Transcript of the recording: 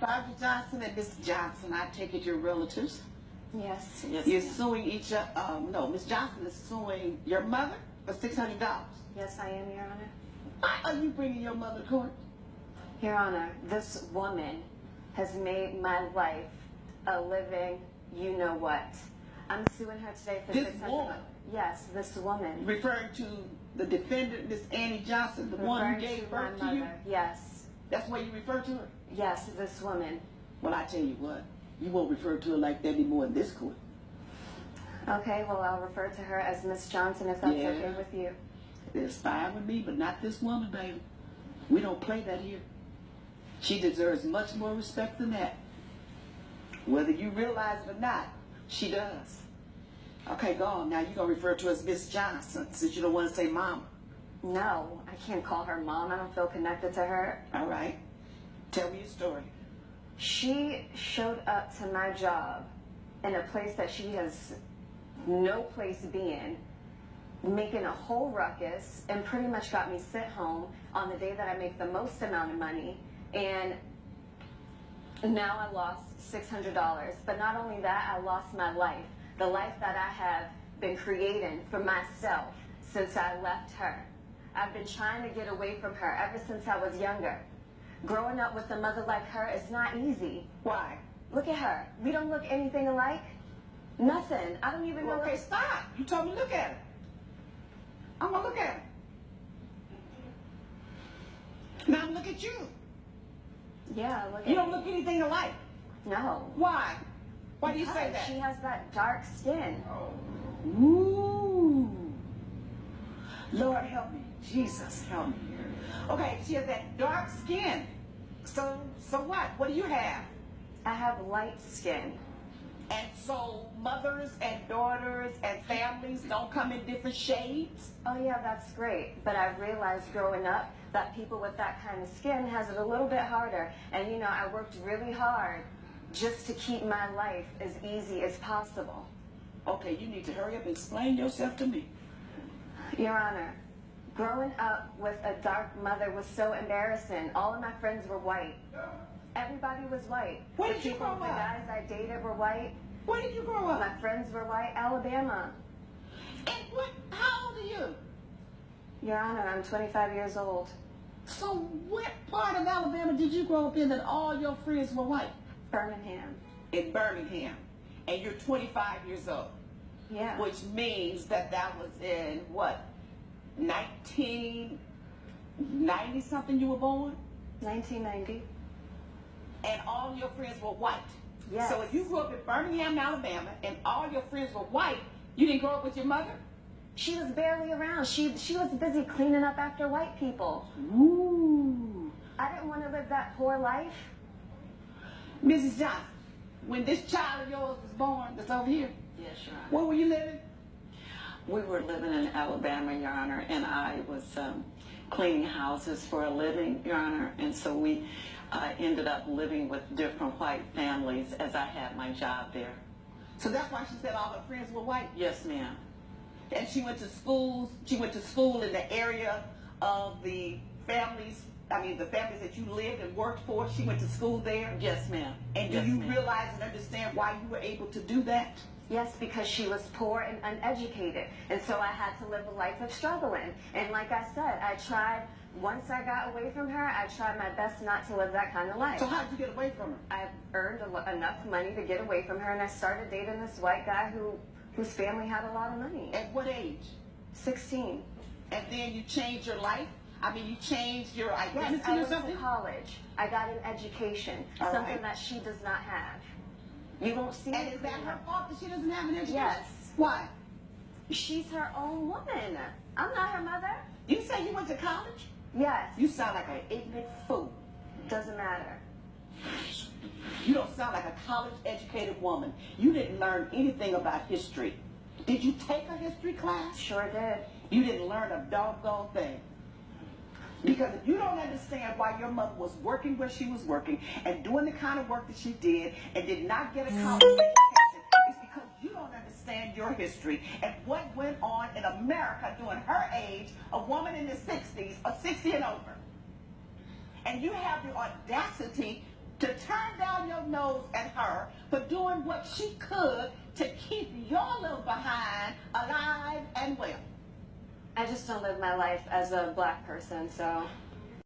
Barbara Johnson and Miss Johnson, I take it you're relatives. Yes. You're suing each other. No, Miss Johnson is suing your mother for $600. Yes, I am, Your Honor. Why are you bringing your mother to court? Your Honor, this woman has made my life a living you-know-what. I'm suing her today for This $600. woman? Yes, this woman. Referring to the defendant, Miss Annie Johnson, the one who gave birth to you? Yes. That's why you refer to her? Yes, this woman. Well, I tell you what, you won't refer to her like that anymore in this court. Okay, well, I'll refer to her as Miss Johnson if that's okay with you. It's fine with me, but not this woman, baby. We don't play that here. She deserves much more respect than that. Whether you realize it or not, she does. Okay, go on. Now you're going to refer to her as Miss Johnson since you don't want to say mama. No, I can't call her mom. I don't feel connected to her. All right. Tell me your story. She showed up to my job in a place that she has no place being, making a whole ruckus, and pretty much got me sent home on the day that I make the most amount of money. And now I lost $600. But not only that, I lost my life. The life that I have been creating for myself since I left her. I've been trying to get away from her ever since I was younger. Growing up with a mother like her is not easy. Why? Look at her. We don't look anything alike. Nothing. I don't even know. Okay, stop. You told me to look at her. I'm going to look at her. Now look at you. Yeah, look at You don't look anything alike. No. Why? Why do you say that? She has that dark skin. Ooh. Lord help me. Jesus help me. Okay, she has that dark skin. So what? What do you have? I have light skin. And so mothers and daughters and families don't come in different shades? Oh yeah, that's great. But I've realized growing up that people with that kind of skin has it a little bit harder. And you know, I worked really hard just to keep my life as easy as possible. Okay, you need to hurry up and explain yourself to me. Your Honor, growing up with a dark mother was so embarrassing. All of my friends were white. Everybody was white. Where did you grow up? The guys I dated were white. Where did you grow up? My friends were white. Alabama. And what? How old are you? Your Honor, I'm 25 years old. So what part of Alabama did you grow up in that all your friends were white? Birmingham. In Birmingham. And you're 25 years old. Yeah. Which means that was in, what, 1990 something you were born? 1990. And all your friends were white. Yes. So if you grew up in Birmingham, Alabama, and all your friends were white, you didn't grow up with your mother? She was barely around. She was busy cleaning up after white people. Ooh. I didn't want to live that poor life. Mrs. Johnson, when this child of yours was born, that's over here, Yes, Your Honor. where were you living? We were living in Alabama, Your Honor, and I was cleaning houses for a living, Your Honor, and so we ended up living with different white families as I had my job there. So that's why she said all her friends were white? Yes, ma'am. And she went to school in the area of the families, the families that you lived and worked for. She went to school there? Yes, ma'am. And do you realize and understand why you were able to do that? Yes, because she was poor and uneducated. And so I had to live a life of struggling. And like I said, I tried, once I got away from her, I tried my best not to live that kind of life. So how did you get away from her? I earned enough money to get away from her, and I started dating this white guy whose family had a lot of money. At what age? 16. And then you changed your life? You changed your identity Yes, I or went something? to college. I got an education, something that she does not have. You won't see And it. is that her fault that she doesn't have an education? Yes. Why? She's her own woman. I'm not her mother. You say you went to college? Yes. You sound like an ignorant fool. Doesn't matter. You don't sound like a college-educated woman. You didn't learn anything about history. Did you take a history class? Sure did. You didn't learn a doggone thing. Because if you don't understand why your mother was working where she was working and doing the kind of work that she did and did not get a college education, it's because you don't understand your history and what went on in America during her age, a woman in the 60s, or 60 and over. And you have the audacity to turn down your nose at her for doing what she could to keep your little behind alive and well. I just don't live my life as a black person, so